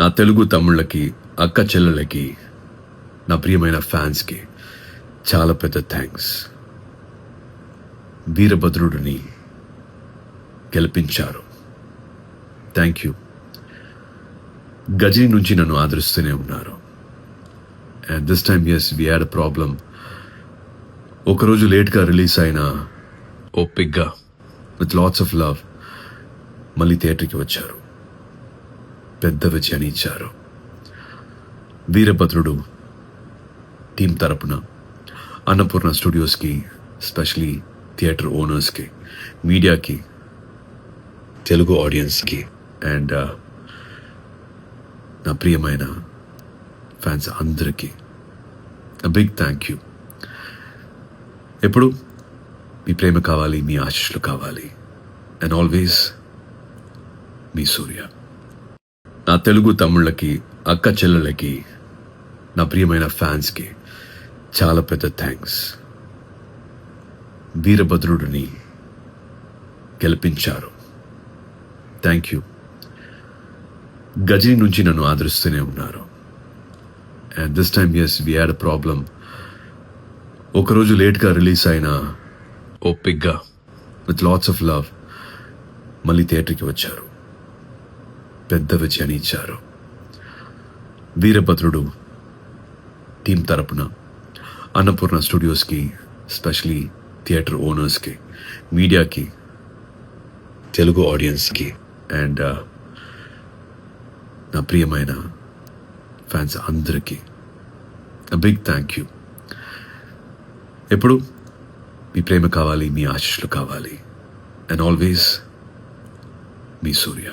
నా తెలుగు తమ్ముళ్ళకి, అక్క చెల్లెళ్ళకి, నా ప్రియమైన ఫ్యాన్స్కి చాలా పెద్ద థ్యాంక్స్. వీరభద్రుడిని గెలిపించారు. Thank you. గజని నుంచి నన్ను ఆదరిస్తూనే ఉన్నారు. And this time as we had a problem. ఒకరోజు లేట్గా రిలీజ్ అయిన ఓపిక్గా విత్ లాట్స్ ఆఫ్ లవ్ మళ్ళీ థియేటర్కి వచ్చారు. పెద్ద విజయాన్ని ఇచ్చారు. వీరభద్రుడు టీం తరపున అన్నపూర్ణ స్టూడియోస్కి, స్పెషలీ థియేటర్ ఓనర్స్కి, మీడియాకి, తెలుగు ఆడియన్స్కి అండ్ నా ప్రియమైన ఫ్యాన్స్ అందరికీ బిగ్ థ్యాంక్ యూ. ఎప్పుడు మీ ప్రేమ కావాలి, మీ ఆశీస్సులు కావాలి. అండ్ ఆల్వేస్ మీ సూర్య. నా తెలుగు తమ్ముళ్ళకి, అక్క చెల్లెళ్ళకి, నా ప్రియమైన ఫ్యాన్స్కి చాలా పెద్ద థ్యాంక్స్. వీరభద్రుడిని గెలిపించారు. Thank you. గజని నుంచి నన్ను ఆదరిస్తూనే ఉన్నారు. And this time as we had a problem. ఒకరోజు లేట్గా రిలీజ్ అయిన ఓపిక్గా విత్ లాట్స్ ఆఫ్ లవ్ మళ్ళీ థియేటర్కి వచ్చారు. పెద్ద విజయాన్ని ఇచ్చారు. వీరభద్రుడు టీం తరపున అన్నపూర్ణ స్టూడియోస్కి, స్పెషలీ థియేటర్ ఓనర్స్కి, మీడియాకి, తెలుగు ఆడియన్స్కి అండ్ నా ప్రియమైన ఫ్యాన్స్ అందరికీ బిగ్ థ్యాంక్ యూ. ఎప్పుడు మీ ప్రేమ కావాలి, మీ ఆశీస్సులు కావాలి. And always me Surya.